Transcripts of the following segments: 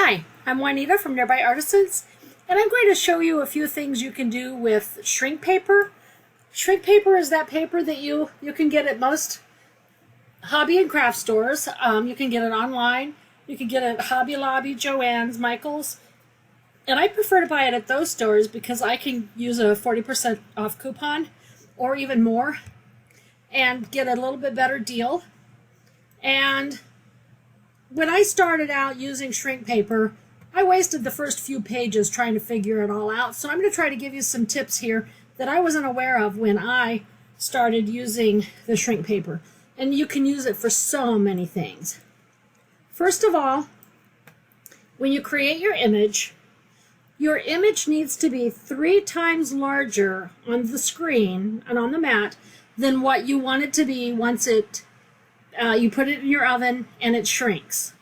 Hi, I'm Juanita from Nearby Artisans, and I'm going to show you a few things you can do with shrink paper. Shrink paper is that paper that you can get at most hobby and craft stores. You can get it online. You can get it at Hobby Lobby, Joann's, Michael's. And I prefer to buy it at those stores because I can use a 40% off coupon or even more and get a little bit better deal. And when I started out using shrink paper, I wasted the first few pages trying to figure it all out. So I'm going to try to give you some tips here that I wasn't aware of when I started using the shrink paper. And you can use it for so many things. First of all, when you create your image needs to be 3 times larger on the screen and on the mat than what you want it to be once you put it in your oven and it shrinks.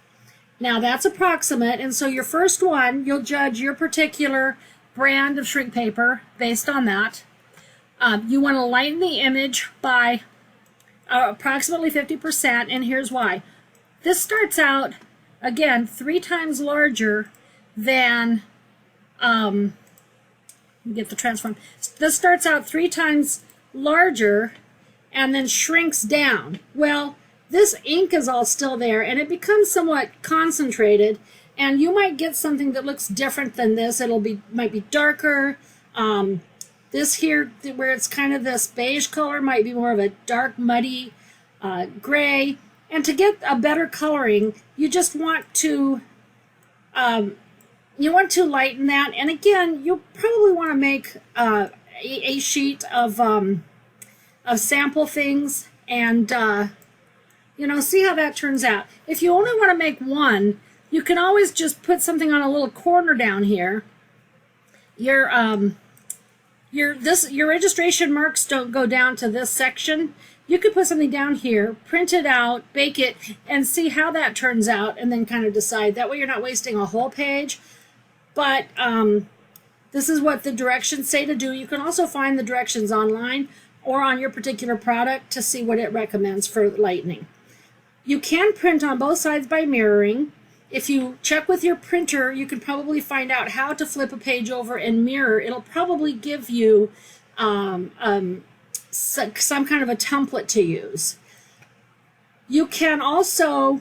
Now that's approximate, and so your first one, you'll judge your particular brand of shrink paper based on that. You want to lighten the image by approximately 50%, and here's why. This starts out, again, 3 times larger than, let me get the transform. This starts out 3 times larger and then shrinks down. Well, this ink is all still there, and it becomes somewhat concentrated, and you might get something that looks different than this. Might be darker. This here, where it's kind of this beige color, might be more of a dark, muddy gray. And to get a better coloring, you just want to lighten that. And again, you'll probably want to make a sheet of sample things and see how that turns out. If you only want to make one, you can always just put something on a little corner down here. Your registration marks don't go down to this section. You could put something down here, print it out, bake it, and see how that turns out, and then kind of decide. That way you're not wasting a whole page. But this is what the directions say to do. You can also find the directions online or on your particular product to see what it recommends for lightening. You can print on both sides by mirroring. If you check with your printer, you can probably find out how to flip a page over and mirror. It'll probably give you some kind of a template to use. You can also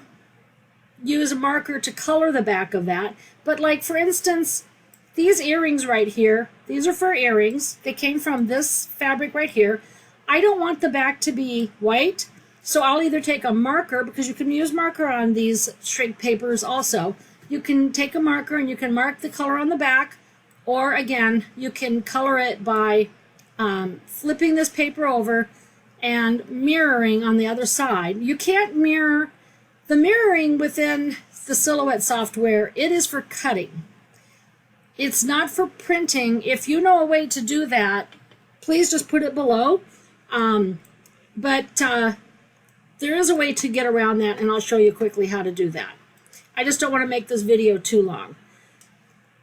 use a marker to color the back of that. But like, for instance, these earrings right here, these are for earrings. They came from this fabric right here. I don't want the back to be white. So I'll either take a marker, because you can use marker on these shrink papers also. You can take a marker and you can mark the color on the back, or again, you can color it by flipping this paper over and mirroring on the other side. You can't mirror. The mirroring within the Silhouette software, it is for cutting. It's not for printing. If you know a way to do that, please just put it below. There is a way to get around that, and I'll show you quickly how to do that. I just don't want to make this video too long.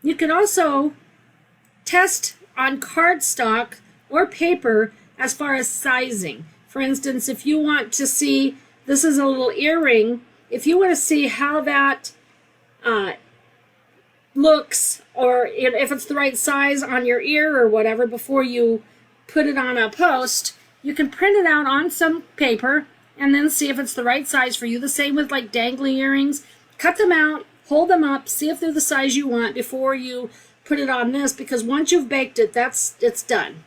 You can also test on cardstock or paper as far as sizing. For instance, if you want to see, this is a little earring, if you want to see how that looks, or if it's the right size on your ear or whatever before you put it on a post, you can print it out on some paper and then see if it's the right size for you. The same with like dangly earrings. Cut them out, hold them up, see if they're the size you want before you put it on this, because once you've baked it, it's done.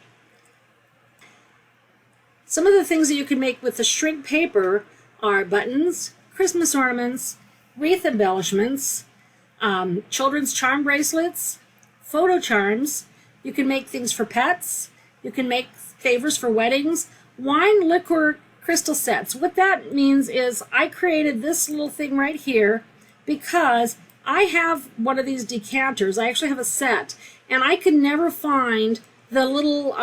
Some of the things that you can make with the shrink paper are buttons, Christmas ornaments, wreath embellishments, children's charm bracelets, photo charms. You can make things for pets. You can make favors for weddings, wine, liquor, crystal sets. What that means is I created this little thing right here because I have one of these decanters. I actually have a set, and I could never find the little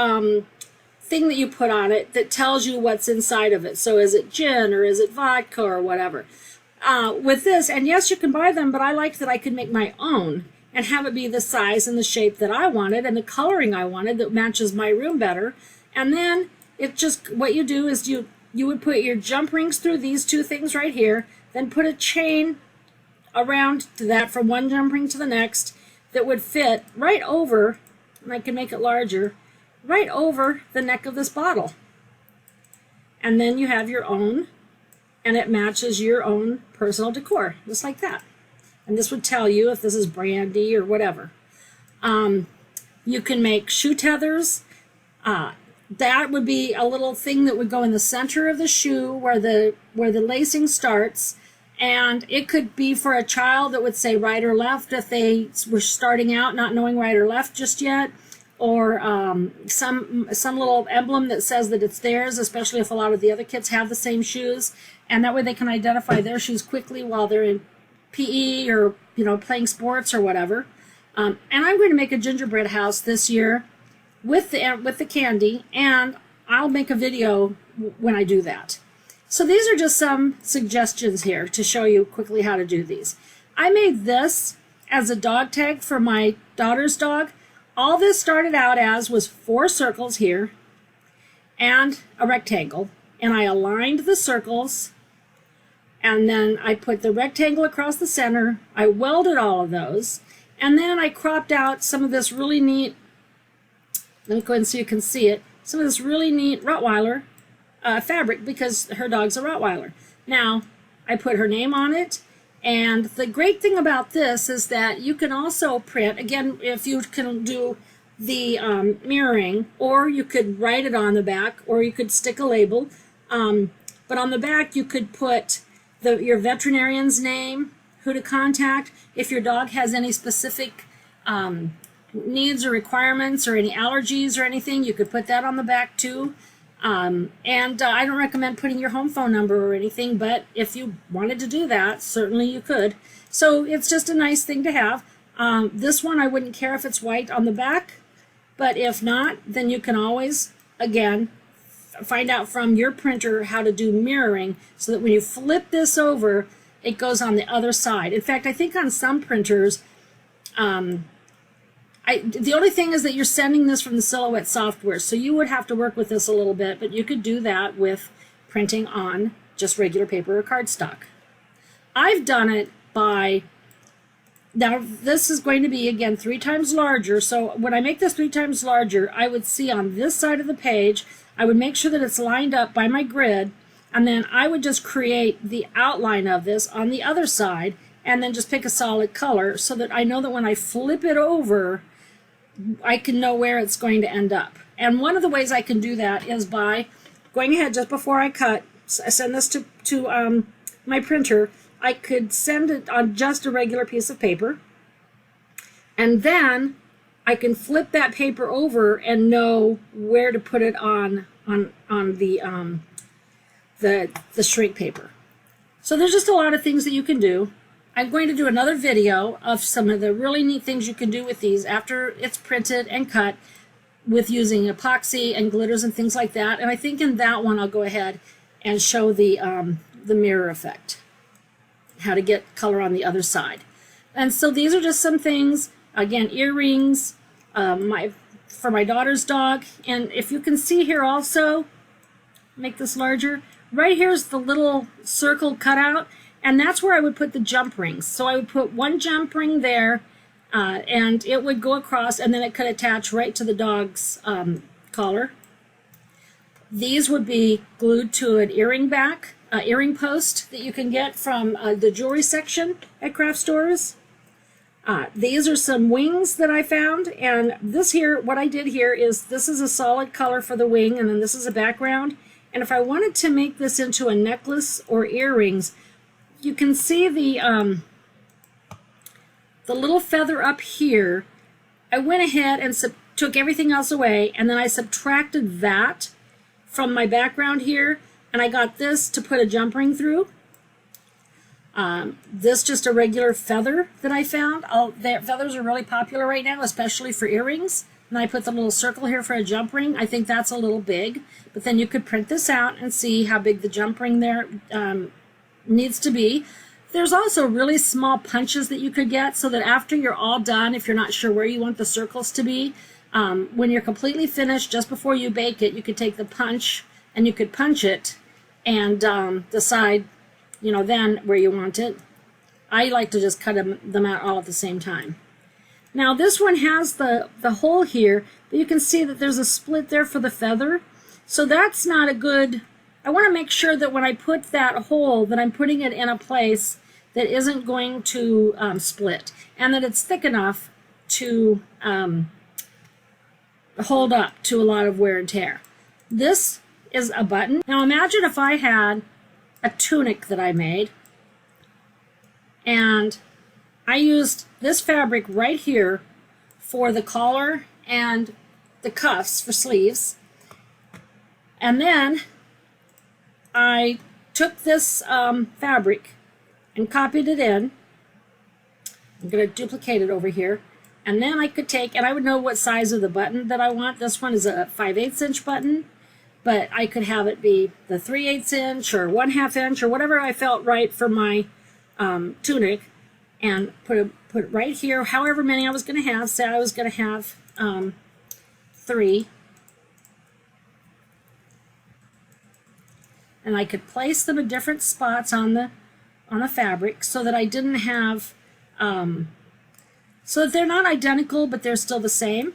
thing that you put on it that tells you what's inside of it. So is it gin or is it vodka or whatever? With this, and yes, you can buy them, but I liked that I could make my own and have it be the size and the shape that I wanted and the coloring I wanted that matches my room better. And then it just, what you do is you would put your jump rings through these two things right here, then put a chain around to that from one jump ring to the next that would fit right over, and I can make it larger, right over the neck of this bottle. And then you have your own, and it matches your own personal decor, just like that. And this would tell you if this is brandy or whatever. You can make shoe tethers. That would be a little thing that would go in the center of the shoe where the lacing starts. And it could be for a child that would say right or left if they were starting out not knowing right or left just yet. Or some little emblem that says that it's theirs, especially if a lot of the other kids have the same shoes. And that way they can identify their shoes quickly while they're in PE or playing sports or whatever. And I'm going to make a gingerbread house this year with the candy, and I'll make a video when I do that. So these are just some suggestions here to show you quickly how to do these. I made this as a dog tag for my daughter's dog. All this started out as was 4 circles here and a rectangle, and I aligned the circles, and then I put the rectangle across the center. I welded all of those, and then I cropped out some of this really neat, let me go ahead so you can see it, some of this really neat Rottweiler fabric, because her dog's a Rottweiler. Now, I put her name on it, and the great thing about this is that you can also print, again, if you can do the mirroring, or you could write it on the back, or you could stick a label, but on the back you could put your veterinarian's name, who to contact, if your dog has any specific needs or requirements or any allergies or anything, you could put that on the back too. I don't recommend putting your home phone number or anything, but if you wanted to do that, certainly you could. So it's just a nice thing to have. This one I wouldn't care if it's white on the back, but if not, then you can always, again, find out from your printer how to do mirroring so that when you flip this over, it goes on the other side. In fact, I think on some printers, the only thing is that you're sending this from the Silhouette software, so you would have to work with this a little bit, but you could do that with printing on just regular paper or cardstock. I've done it by, now this is going to be, again, 3 times larger, so when I make this 3 times larger, I would see on this side of the page, I would make sure that it's lined up by my grid, and then I would just create the outline of this on the other side, and then just pick a solid color so that I know that when I flip it over, I can know where it's going to end up. And one of the ways I can do that is by going ahead just before I cut, I send this to my printer, I could send it on just a regular piece of paper, and then I can flip that paper over and know where to put it on the shrink paper. So there's just a lot of things that you can do. I'm going to do another video of some of the really neat things you can do with these after it's printed and cut with using epoxy and glitters and things like that. And I think in that one I'll go ahead and show the mirror effect, how to get color on the other side. And so these are just some things, again, earrings, for my daughter's dog. And if you can see here also, make this larger, right here's the little circle cutout. And that's where I would put the jump rings. So I would put one jump ring there, and it would go across, and then it could attach right to the dog's collar. These would be glued to an earring post that you can get from the jewelry section at craft stores. These are some wings that I found, and this here, what I did here is this is a solid color for the wing, and then this is a background. And if I wanted to make this into a necklace or earrings, you can see the little feather up here. I went ahead and took everything else away, and then I subtracted that from my background here, and I got this to put a jump ring through. This just a regular feather that I found. Feathers are really popular right now, especially for earrings. And I put the little circle here for a jump ring. I think that's a little big, but then you could print this out and see how big the jump ring there needs to be. There's also really small punches that you could get so that after you're all done, if you're not sure where you want the circles to be, when you're completely finished, just before you bake it, you could take the punch and you could punch it and decide, then where you want it. I like to just cut them out all at the same time. Now this one has the hole here, but you can see that there's a split there for the feather. So that's not a good, I want to make sure that when I put that hole, that I'm putting it in a place that isn't going to split, and that it's thick enough to hold up to a lot of wear and tear. This is a button. Now imagine if I had a tunic that I made, and I used this fabric right here for the collar and the cuffs for sleeves, and then I took this fabric and copied it in. I'm going to duplicate it over here, and then I could take, and I would know what size of the button that I want. This one is a 5/8 inch button, but I could have it be the 3/8 inch or 1/2 inch or whatever I felt right for my tunic, and put it right here, however many I was going to have. Say I was going to have 3. And I could place them in different spots on the fabric so that I didn't have, so that they're not identical, but they're still the same.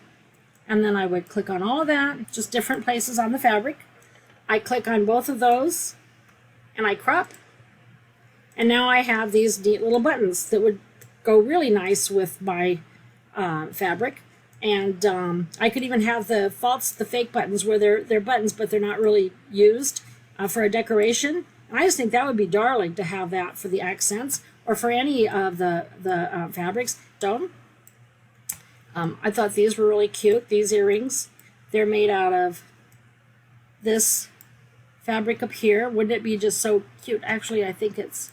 And then I would click on all of that, just different places on the fabric. I click on both of those, and I crop. And now I have these neat little buttons that would go really nice with my fabric. And I could even have the fake buttons where they're buttons, but they're not really used for a decoration. And I just think that would be darling to have that for the accents or for any of the fabrics. I thought these were really cute, these earrings. They're made out of this fabric up here. Wouldn't it be just so cute? Actually, I think it's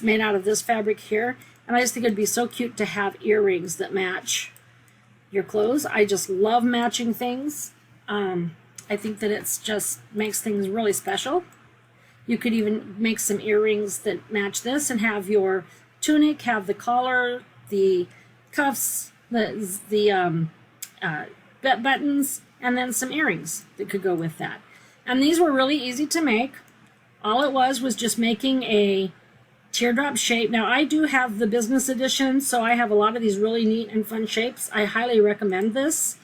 made out of this fabric here. And I just think it'd be so cute to have earrings that match your clothes. I just love matching things. I think that it's just makes things really special. You could even make some earrings that match this and have your tunic, have the collar, the cuffs, the buttons, and then some earrings that could go with that. And these were really easy to make. All it was just making a teardrop shape. Now I do have the business edition, so I have a lot of these really neat and fun shapes. I highly recommend this.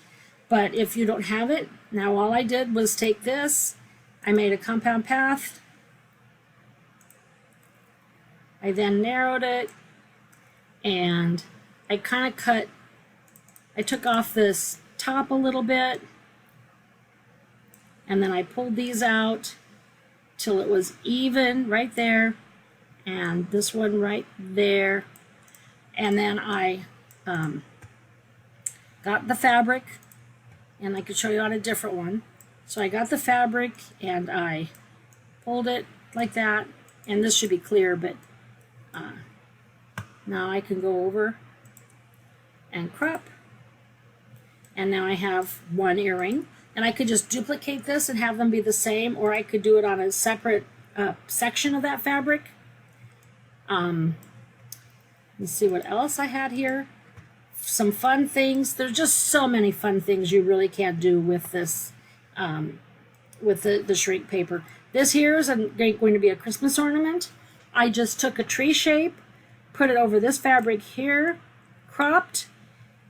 But if you don't have it, now all I did was take this, I made a compound path, I then narrowed it, and I kind of I took off this top a little bit, and then I pulled these out till it was even right there, and this one right there, and then I got the fabric. And I could show you on a different one. So I got the fabric and I pulled it like that. And this should be clear, but now I can go over and crop. And now I have one earring. And I could just duplicate this and have them be the same, or I could do it on a separate section of that fabric. Let's see what else I had here. Some fun things. There's just so many fun things you really can do with this, with the shrink paper. This here is going to be a Christmas ornament. I just took a tree shape, put it over this fabric here, cropped,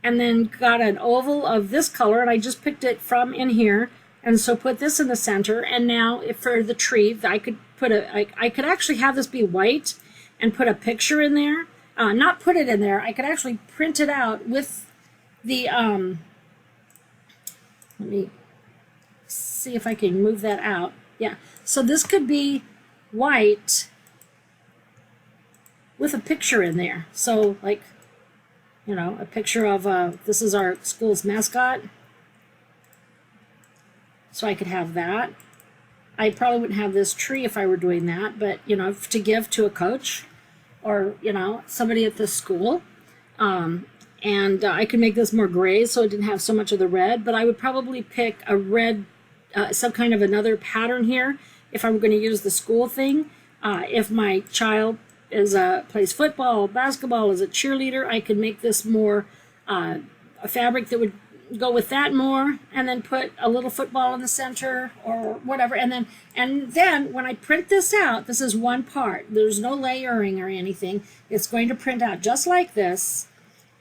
and then got an oval of this color, and I just picked it from in here, and so put this in the center. And now for the tree, I could put I could actually have this be white and put a picture in there. Not put it in there. I could actually print it out with the, let me see if I can move that out. Yeah, so this could be white with a picture in there. So like, you know, a picture of, this is our school's mascot. So I could have that. I probably wouldn't have this tree if I were doing that, but, you know, to give to a coach, or, you know, somebody at the school. And I could make this more gray so it didn't have so much of the red, but I would probably pick a red, some kind of another pattern here if I'm going to use the school thing. If my child plays football, basketball, is a cheerleader, I could make this more a fabric that would go with that more, and then put a little football in the center or whatever. And then when I print this out, this is one part. There's no layering or anything. It's going to print out just like this,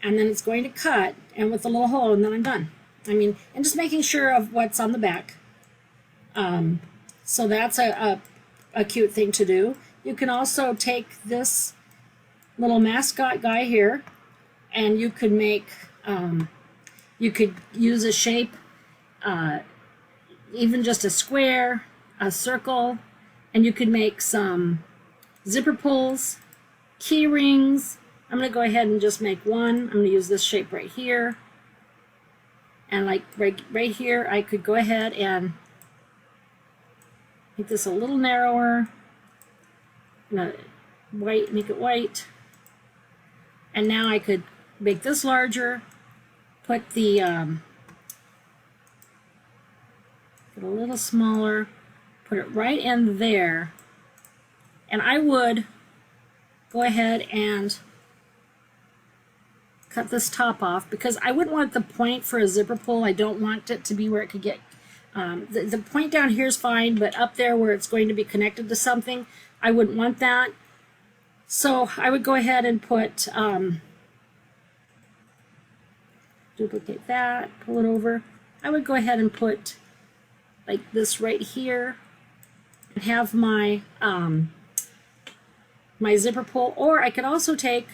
and then it's going to cut and with a little hole, and then I'm done. I mean, and just making sure of what's on the back. So that's a cute thing to do. You can also take this little mascot guy here, and you could make, you could use a shape, even just a square, a circle, and you could make some zipper pulls, key rings. I'm going to go ahead and just make one. I'm going to use this shape right here. And like right here, I could go ahead and make this a little narrower. White, make it white. And now I could make this larger, put the put a little smaller, put it right in there, and I would go ahead and cut this top off because I wouldn't want the point for a zipper pull. I don't want it to be where it could get the point down here is fine, but up there where it's going to be connected to something, I wouldn't want that. So I would go ahead and put duplicate that, pull it over. I would go ahead and put like this right here and have my my zipper pull, or I could also take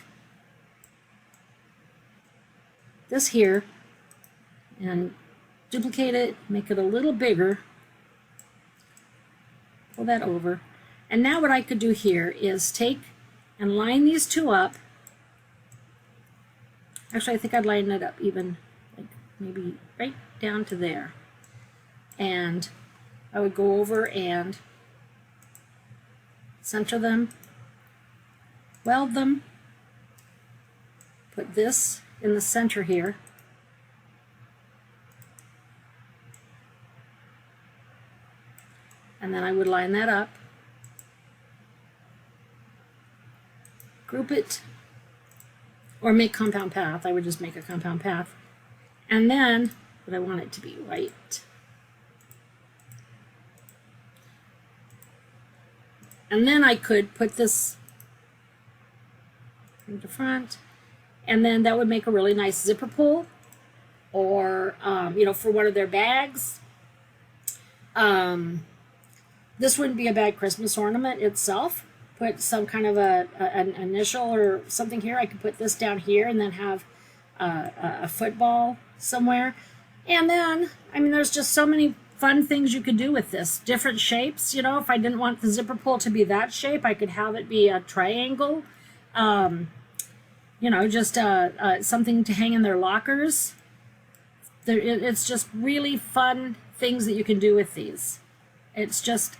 this here and duplicate it, make it a little bigger, pull that over. And now what I could do here is take and line these two up. Actually, I think I'd line it up even like maybe right down to there. And I would go over and center them, weld them, put this in the center here. And then I would line that up, group it, or make compound path. I would just make a compound path. And then, but I want it to be white. And then I could put this in the front, and then that would make a really nice zipper pull, or, you know, for one of their bags. This wouldn't be a bad Christmas ornament itself. Put some kind of an initial or something here. I could put this down here and then have a football somewhere. And then, I mean, there's just so many fun things you could do with this. Different shapes, you know. If I didn't want the zipper pull to be that shape, I could have it be a triangle. You know, just something to hang in their lockers. It's just really fun things that you can do with these. It's just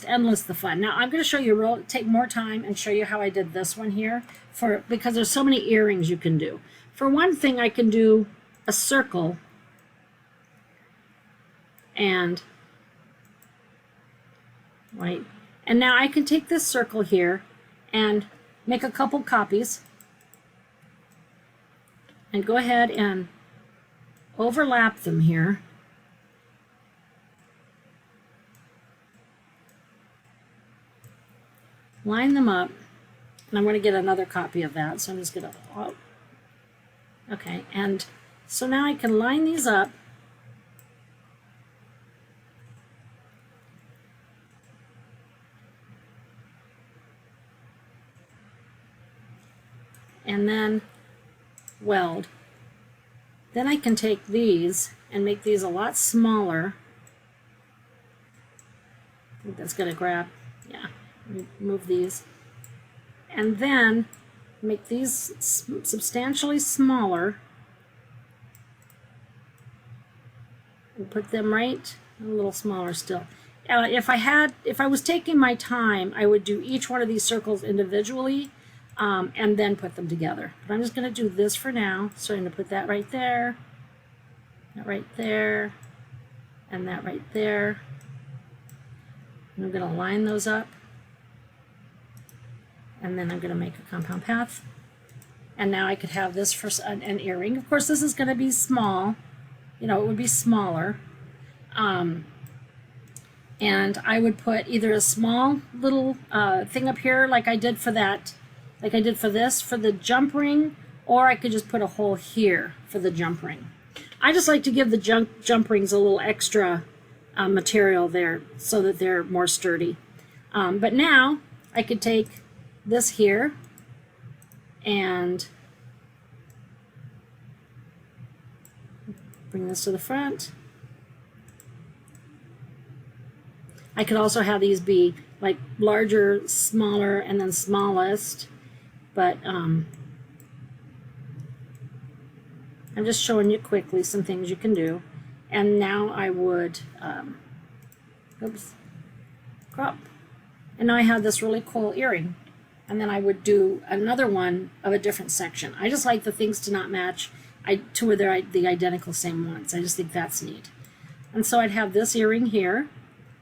endless the fun. Now I'm going to show you take more time and show you how I did this one here because there's so many earrings you can do. For one thing, I can do a circle and white. And now I can take this circle here and make a couple copies and go ahead and overlap them here. Line them up, and I'm going to get another copy of that, so I'm just going to, oh, okay, and so now I can line these up, and then weld. Then I can take these and make these a lot smaller. I think that's going to grab, yeah. Move these, and then make these substantially smaller and put them right a little smaller still. If I was taking my time, I would do each one of these circles individually and then put them together. But I'm just going to do this for now. So I'm going to put that right there, that right there, and that right there. And I'm going to line those up. And then I'm going to make a compound path. And now I could have this for an earring. Of course, this is going to be small. you know, it would be smaller. And I would put either a small little thing up here like I did for that, like I did for this, for the jump ring, or I could just put a hole here for the jump ring. I just like to give the jump rings a little extra material there so that they're more sturdy. But now I could take this here and bring this to the front. I could also have these be like larger, smaller, and then smallest, but I'm just showing you quickly some things you can do. And now I would, crop. And now I have this really cool earring. And then I would do another one of a different section. I just like the things to not match to where they're the identical same ones. I just think that's neat. And so I'd have this earring here.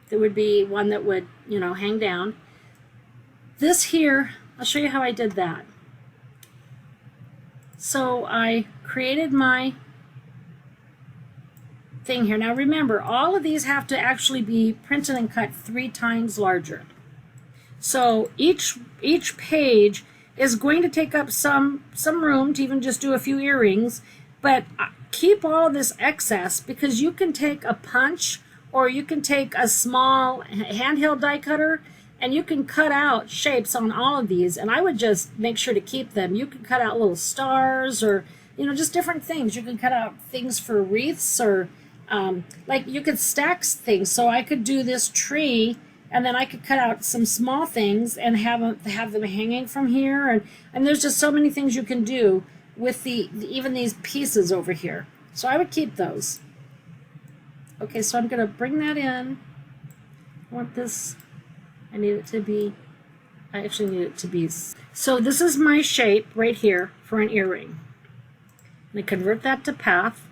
There would be one that would, you know, hang down. This here, I'll show you how I did that. So I created my thing here. Now remember, all of these have to actually be printed and cut 3 times larger. So each page is going to take up some room to even just do a few earrings, but keep all of this excess because you can take a punch or you can take a small handheld die cutter and you can cut out shapes on all of these, and I would just make sure to keep them. You can cut out little stars or, you know, just different things. You can cut out things for wreaths or like you could stack things. So I could do this tree and then I could cut out some small things and have them hanging from here, and there's just so many things you can do with even these pieces over here. So I would keep those. Okay, so I'm going to bring that in. I want this, I actually need it to be, so this is my shape right here for an earring. I'm going to convert that to path.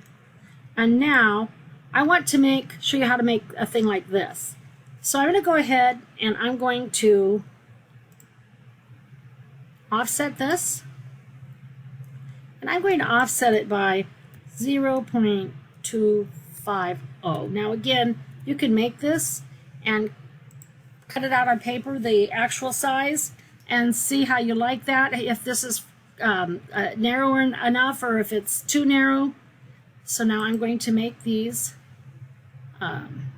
And now I want to show you how to make a thing like this. So I'm going to go ahead and I'm going to offset this. And I'm going to offset it by 0.250. Now again, you can make this and cut it out on paper, the actual size, and see how you like that, if this is narrow enough or if it's too narrow. So now I'm going to make these, I'm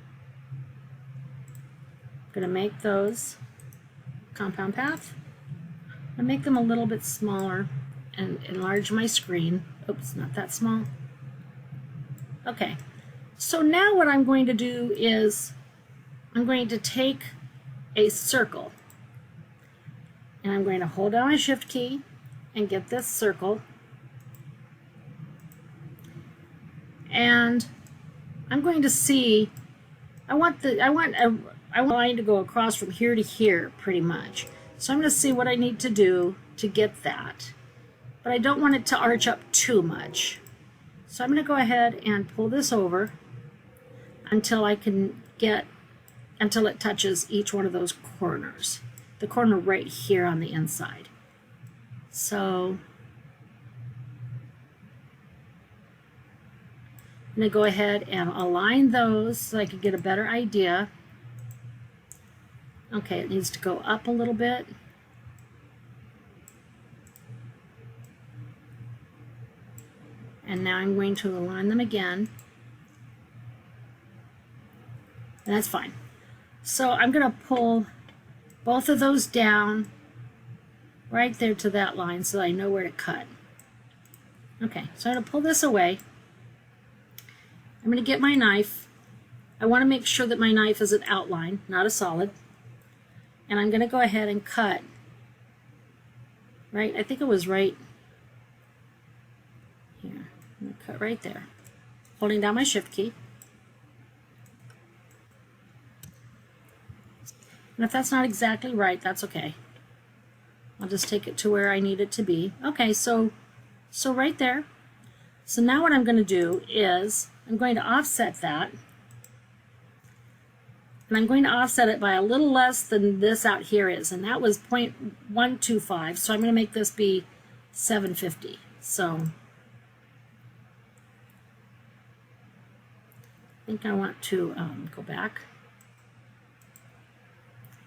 going to make those compound path and make them a little bit smaller and enlarge my screen. Oops, not that small. Okay, so now what I'm going to do is I'm going to take a circle and I'm going to hold down my shift key and get this circle, and I'm going to see, I want a line to go across from here to here pretty much. So I'm going to see what I need to do to get that, but I don't want it to arch up too much. So I'm going to go ahead and pull this over until until it touches each one of those corners. The corner right here on the inside. So I'm going to go ahead and align those so I can get a better idea. Okay, it needs to go up a little bit. And now I'm going to align them again. And that's fine. So I'm going to pull both of those down right there to that line so that I know where to cut. Okay, so I'm going to pull this away. I'm going to get my knife. I want to make sure that my knife is an outline, not a solid. And I'm going to go ahead and cut. Right, I think it was right here. I'm going to cut right there, holding down my shift key. And if that's not exactly right, that's okay. I'll just take it to where I need it to be. Okay, so right there. So now what I'm going to do is I'm going to offset that. And I'm going to offset it by a little less than this out here is. And that was 0.125. So I'm going to make this be 750. So think I want to go back.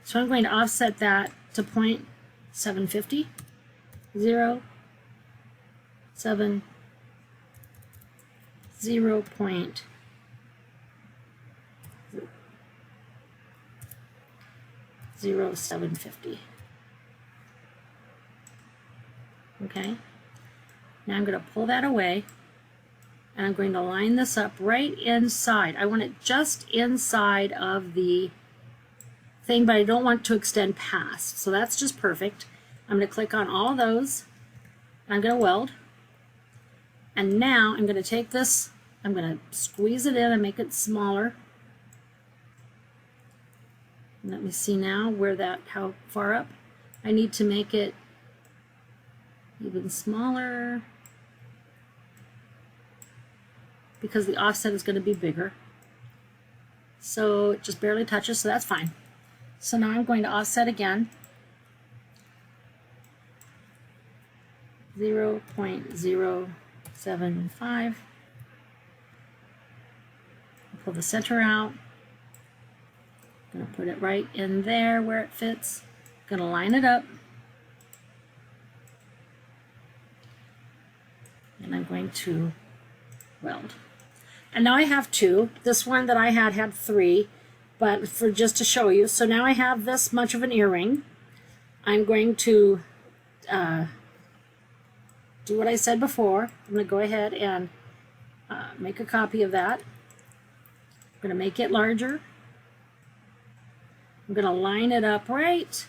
So I'm going to offset that to 0.750. 0, 7, 0 point 0.750. Okay. Now I'm going to pull that away, and I'm going to line this up right inside. I want it just inside of the thing, but I don't want to extend past. So that's just perfect. I'm going to click on all of those, and I'm going to weld. And now I'm going to take this, I'm going to squeeze it in and make it smaller. And let me see now how far up. I need to make it even smaller because the offset is going to be bigger. So it just barely touches, so that's fine. So now I'm going to offset again. 0.075. Pull the center out. I'm going to put it right in there where it fits. I'm going to line it up. And I'm going to weld. And now I have two. This one that I had three, but for just to show you. So now I have this much of an earring. I'm going to do what I said before. I'm going to go ahead and make a copy of that. I'm going to make it larger. I'm going to line it up right.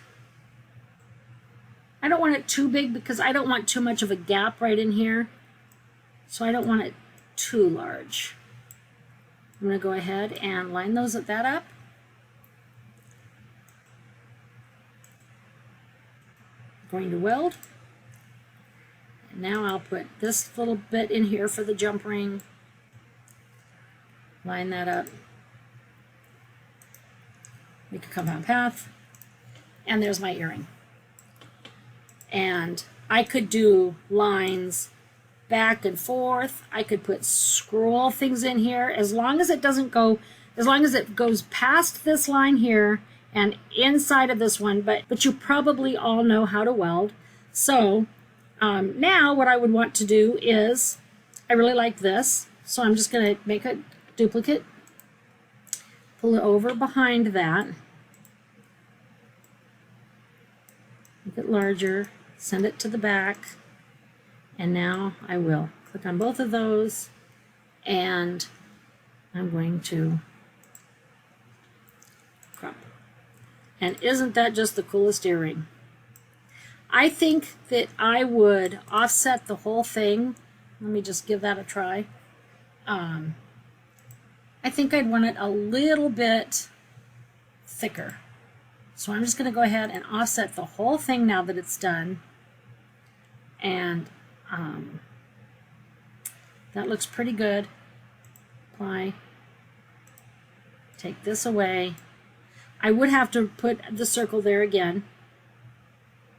I don't want it too big because I don't want too much of a gap right in here. So I don't want it too large. I'm going to go ahead and line that up. I'm going to weld. And now I'll put this little bit in here for the jump ring. Line that up. Make a compound path. And there's my earring. And I could do lines back and forth. I could put scroll things in here as long as it doesn't go, as long as it goes past this line here and inside of this one, but you probably all know how to weld. So now what I would want to do is, I really like this, so I'm just going to make a duplicate, pull it over behind that, make it larger, send it to the back. And now I will click on both of those, and I'm going to crop. And isn't that just the coolest earring? I think that I would offset the whole thing. Let me just give that a try. I think I'd want it a little bit thicker. So I'm just going to go ahead and offset the whole thing now that it's done. And that looks pretty good. Apply. Take this away. I would have to put the circle there again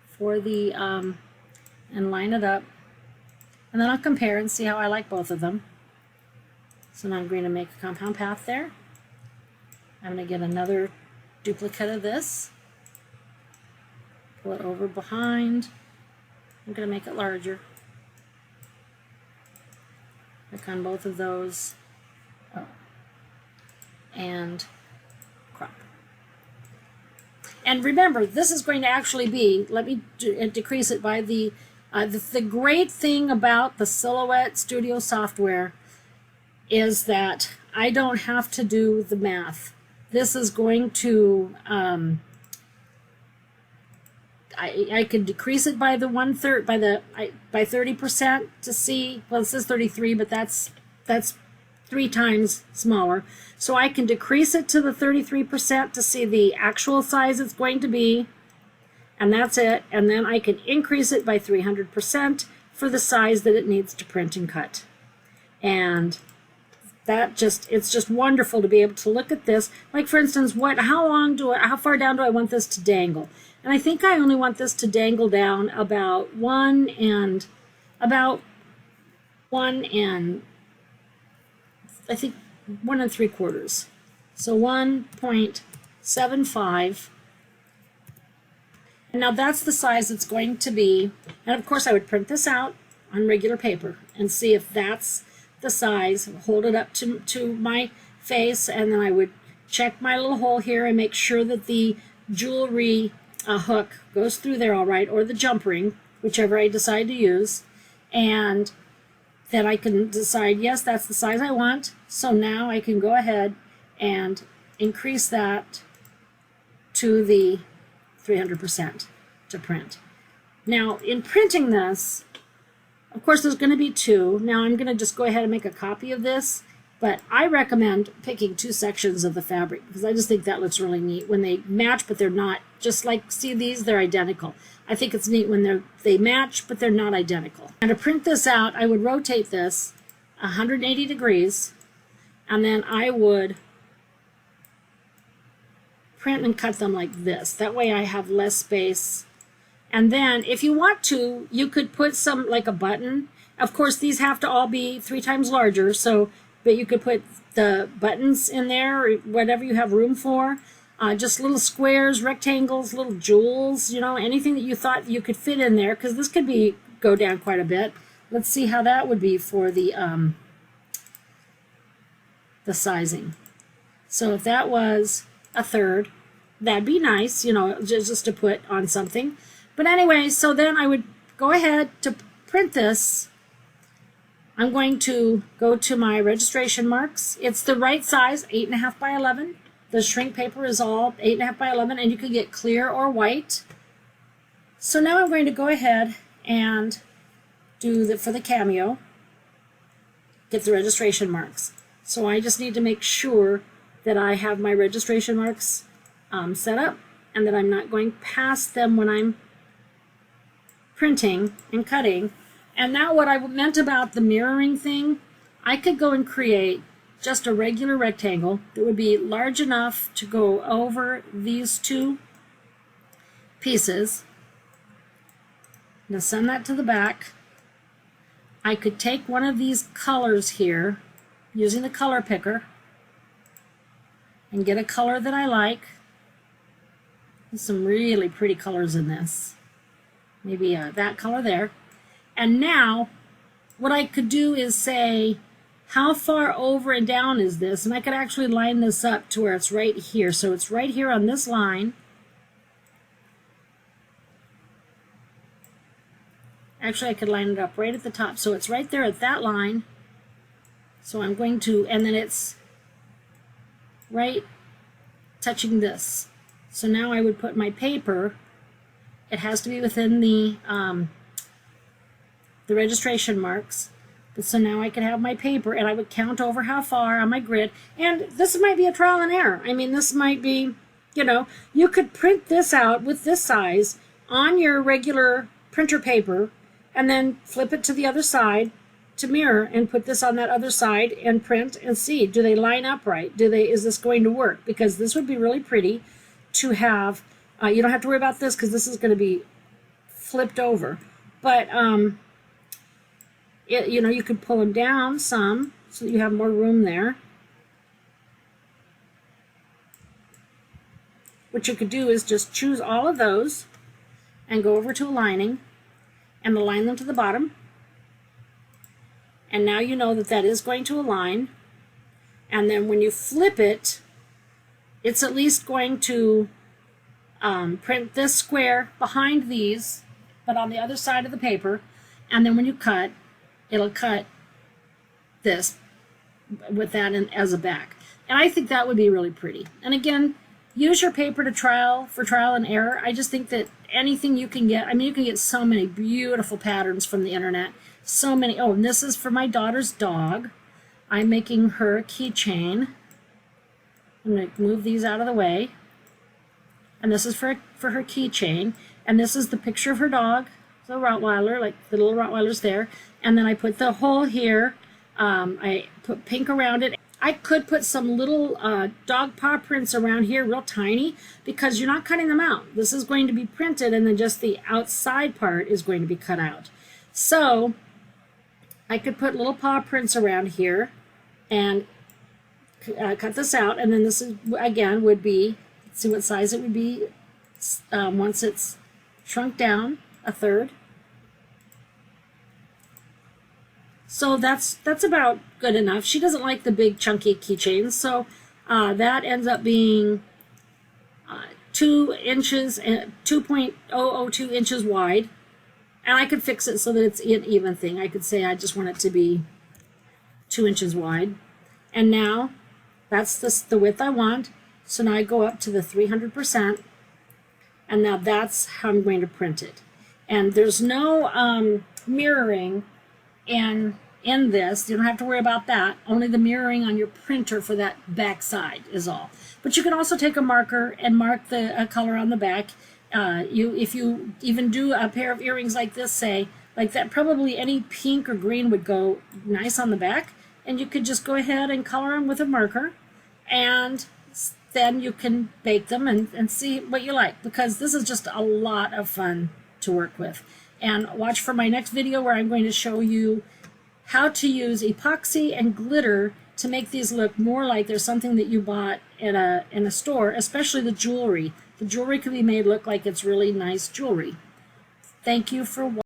for the and line it up, and then I'll compare and see how I like both of them. So now I'm going to make a compound path there. I'm going to get another duplicate of this, pull it over behind. I'm going to make it larger. Click on both of those, and crop. And remember, this is going to actually be, let me decrease it by the great thing about the Silhouette Studio software is that I don't have to do the math. This is going to, I could decrease it by the 1/3 by 30% to see. Well, it says 33, but that's 3 times smaller. So I can decrease it to the 33% to see the actual size it's going to be, and that's it. And then I can increase it by 300% for the size that it needs to print and cut. And it's just wonderful to be able to look at this. Like, for instance, how far down do I want this to dangle? And I think I only want this to dangle down about one and I think 1 3/4. So 1.75. And now that's the size it's going to be. And of course I would print this out on regular paper and see if that's the size, hold it up to my face, and then I would check my little hole here and make sure that the jewelry hook goes through there all right, or the jump ring, whichever I decide to use. And then I can decide, yes, that's the size I want. So now I can go ahead and increase that to the 300% to print. Now, in printing this, of course, there's going to be 2. Now, I'm going to just go ahead and make a copy of this, but I recommend picking 2 sections of the fabric because I just think that looks really neat when they match, but they're not. Just like, see these? They're identical. I think it's neat when they match, but they're not identical. And to print this out, I would rotate this 180 degrees, and then I would print and cut them like this. That way I have less space. And then if you want to, you could put some, like a button. Of course, these have to all be 3 times larger, but you could put the buttons in there, or whatever you have room for. Just little squares, rectangles, little jewels, anything that you thought you could fit in there, because this could go down quite a bit. Let's see how that would be for the sizing. So if that was 1/3, that'd be nice, just to put on something. But anyway, so then I would go ahead to print this. I'm going to go to my registration marks. It's the right size, 8.5 by 11. The shrink paper is all 8.5 by 11, and you can get clear or white. So now I'm going to go ahead and do for the cameo, get the registration marks. So I just need to make sure that I have my registration marks set up and that I'm not going past them when I'm printing and cutting. And now what I meant about the mirroring thing, I could go and create just a regular rectangle that would be large enough to go over these 2 pieces. Now send that to the back. I could take one of these colors here using the color picker and get a color that I like. There's some really pretty colors in this. Maybe that color there. And now what I could do is say, how far over and down is this? And I could actually line this up to where it's right here. So it's right here on this line. Actually, I could line it up right at the top. So it's right there at that line. So I'm going to, and then it's right touching this. So now I would put my paper. It has to be within the registration marks. But so now I could have my paper, and I would count over how far on my grid. And this might be a trial and error. I mean, this might be, you could print this out with this size on your regular printer paper, and then flip it to the other side to mirror and put this on that other side and print and see, do they line up right? Is this going to work? Because this would be really pretty to have. You don't have to worry about this because this is going to be flipped over. But you could pull them down some so that you have more room there. What you could do is just choose all of those and go over to aligning and align them to the bottom. And now you know that that is going to align. And then when you flip it, it's at least going to print this square behind these, but on the other side of the paper. And then when you cut, it'll cut this with that as a back. And I think that would be really pretty. And again, use your paper for trial and error. I just think that anything you can get, you can get so many beautiful patterns from the internet. So many. Oh, and this is for my daughter's dog. I'm making her a keychain. I'm going to move these out of the way. And this is for her keychain. And this is the picture of her dog, the Rottweiler, like the little Rottweiler's there. And then I put the hole here. I put pink around it. I could put some little dog paw prints around here, real tiny, because you're not cutting them out. This is going to be printed, and then just the outside part is going to be cut out. So I could put little paw prints around here and cut this out, and then this is, again, would be, see what size it would be once it's shrunk down a third. So that's about good enough. She doesn't like the big chunky keychains, so that ends up being 2 inches and 2.002 inches wide. And I could fix it so that it's an even thing. I could say I just want it to be 2 inches wide. And now that's the width I want. So now I go up to the 300%. And now that's how I'm going to print it. And there's no mirroring in this. You don't have to worry about that. Only the mirroring on your printer for that back side is all. But you can also take a marker and mark the color on the back. If you even do a pair of earrings like this, say, like that, probably any pink or green would go nice on the back. And you could just go ahead and color them with a marker. And then you can bake them and see what you like. Because this is just a lot of fun to work with. And watch for my next video where I'm going to show you how to use epoxy and glitter to make these look more like there's something that you bought in a store, especially the jewelry. The jewelry can be made look like it's really nice jewelry. Thank you for watching.